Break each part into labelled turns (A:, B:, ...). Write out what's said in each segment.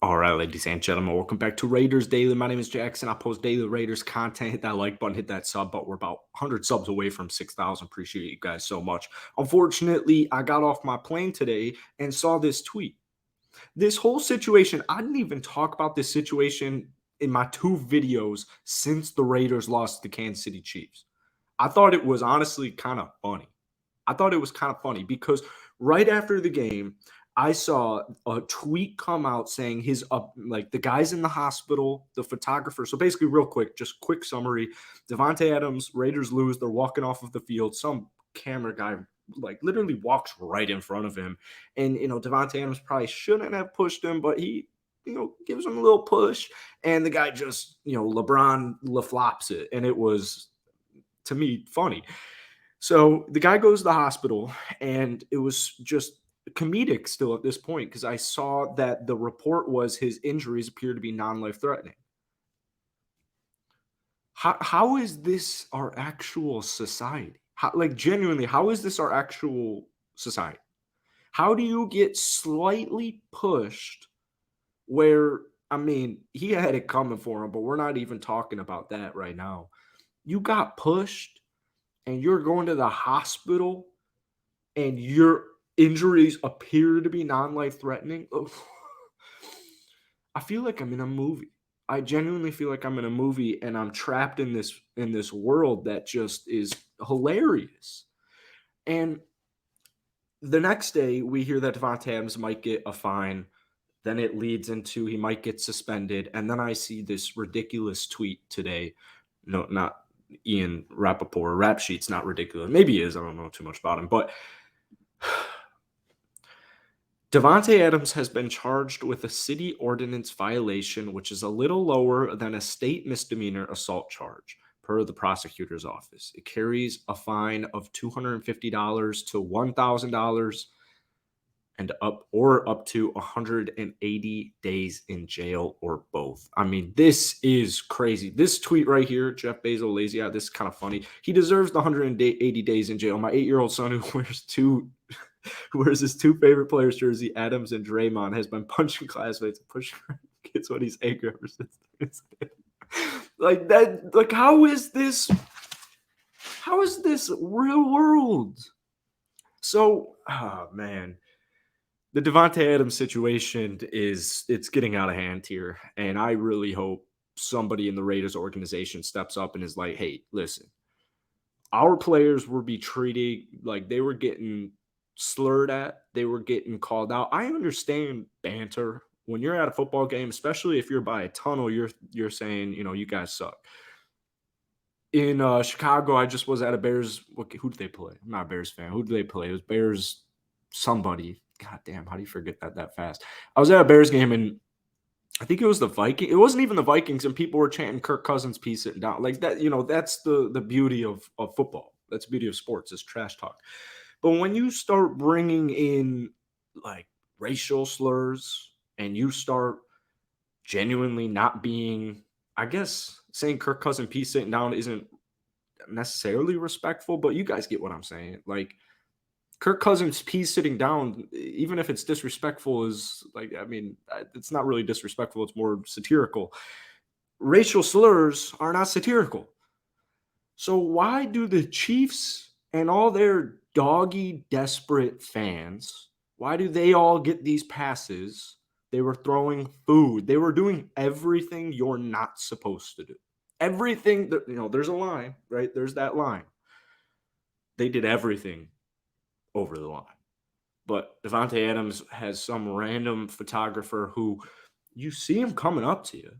A: All right, ladies and gentlemen, welcome back to Raiders Daily. My name is Jackson. I post daily Raiders content. Hit that like button, hit that sub button. We're about 100 subs away from 6,000. Appreciate you guys so much. Unfortunately, I got off my plane today and saw this tweet. This whole situation, I didn't even talk about this situation in my two videos since the Raiders lost to the Kansas City Chiefs. I thought it was honestly kind of funny. I thought it was kind of funny because right after the game, I saw a tweet come out saying like the guys in the hospital, the photographer. So basically, real quick, just quick summary: Davante Adams, Raiders lose. They're walking off of the field. Some camera guy like literally walks right in front of him, and Davante Adams probably shouldn't have pushed him, but he gives him a little push, and the guy just LeBron flops it, and it was to me funny. So the guy goes to the hospital, and it was just comedic still at this point because I saw that the report was his injuries appear to be non-life threatening. How is this our actual society? Like genuinely, how is this our actual society? How do you get slightly pushed where, I mean, he had it coming for him, but we're not even talking about that right now. You got pushed and you're going to the hospital and your injuries appear to be non-life threatening. I feel like I'm in a movie. I genuinely feel like I'm in a movie and I'm trapped in this world that just is hilarious. And the next day we hear that Davante Adams might get a fine. Then it leads into he might get suspended. And then I see this ridiculous tweet today. No, not Ian Rappaport. Rap Sheet's not ridiculous. Maybe he is. I don't know too much about him. But Davante Adams has been charged with a city ordinance violation, which is a little lower than a state misdemeanor assault charge, per the prosecutor's office. It carries a fine of $250 to $1,000 and up to 180 days in jail or both. I mean, this is crazy. This tweet right here, Jeff Bezos lazy out. This is kind of funny. He deserves the 180 days in jail. My 8-year-old son who wears his two favorite players jersey, Adams and Draymond, has been punching classmates and pushing kids when he's angry ever since. Like that. Like how is this real world? So, oh man. The Davante Adams situation it's getting out of hand here, and I really hope somebody in the Raiders organization steps up and is like, "Hey, listen, our players were be treated like they were getting slurred at, they were getting called out. I understand banter when you're at a football game, especially if you're by a tunnel. You're saying, you guys suck. In Chicago, I just was at a Bears. Who did they play? I'm not a Bears fan. Who did they play? It was Bears. Somebody. God damn, how do you forget that fast? I was at a Bears game and I think it was the Vikings. It wasn't even the Vikings, and people were chanting Kirk Cousins piece it down. Like that, that's the beauty of football. That's the beauty of sports, is trash talk. But when you start bringing in like racial slurs and you start genuinely not being, I guess saying Kirk Cousins piece sitting down isn't necessarily respectful, but you guys get what I'm saying. Like Kirk Cousins piece sitting down, even if it's disrespectful, is like, I mean, it's not really disrespectful. It's more satirical. Racial slurs are not satirical. So why do the Chiefs and all their doggy, desperate fans, why do they all get these passes? They were throwing food. They were doing everything you're not supposed to do. Everything that, there's a line, right? There's that line. They did everything over the line. But Davante Adams has some random photographer who you see him coming up to you.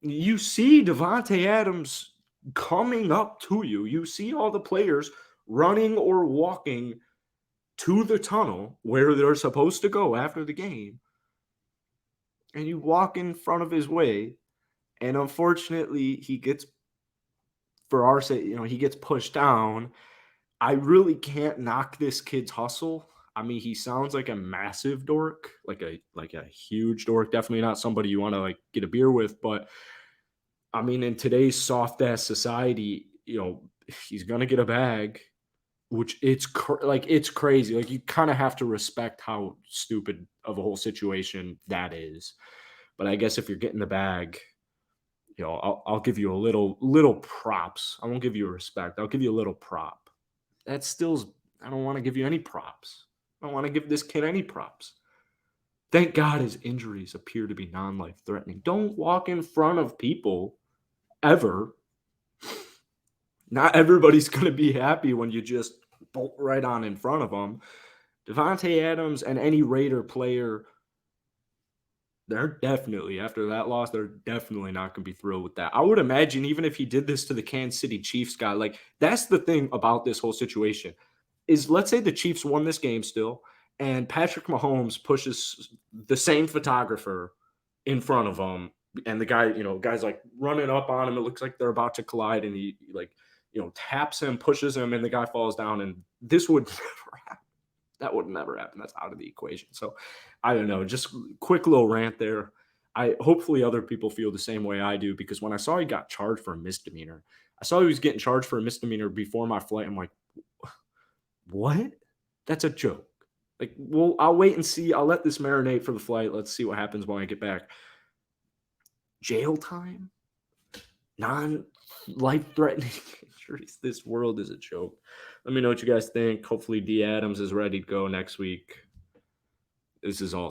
A: You see Davante Adams coming up to you. You see all the players running or walking to the tunnel where they're supposed to go after the game. And you walk in front of his way. And unfortunately, he gets, for our sake, he gets pushed down. I really can't knock this kid's hustle. I mean, he sounds like a massive dork, like a huge dork. Definitely not somebody you want to like get a beer with. But I mean, in today's soft ass society, he's gonna get a bag, which it's crazy. Like you kind of have to respect how stupid of a whole situation that is. But I guess if you're getting the bag, I'll give you a little props. I won't give you a respect. I'll give you a little prop. That still's I don't want to give you any props. I don't want to give this kid any props. Thank God his injuries appear to be non-life threatening. Don't walk in front of people ever. Not everybody's going to be happy when you just bolt right on in front of them. Davante Adams and any Raider player, they're definitely, after that loss, they're definitely not going to be thrilled with that. I would imagine even if he did this to the Kansas City Chiefs guy, like that's the thing about this whole situation is let's say the Chiefs won this game still, and Patrick Mahomes pushes the same photographer in front of him, and the guy, guy's like running up on him. It looks like they're about to collide, and he like, taps him, pushes him, and the guy falls down. And this would never happen. That would never happen. That's out of the equation. So I don't know. Just quick little rant there. I hopefully other people feel the same way I do because when I saw he got charged for a misdemeanor, I saw he was getting charged for a misdemeanor before my flight. I'm like, what? That's a joke. Like, well, I'll wait and see. I'll let this marinate for the flight. Let's see what happens when I get back. Jail time? Non life threatening injuries. This world is a joke. Let me know what you guys think. Hopefully, D. Adams is ready to go next week. This is all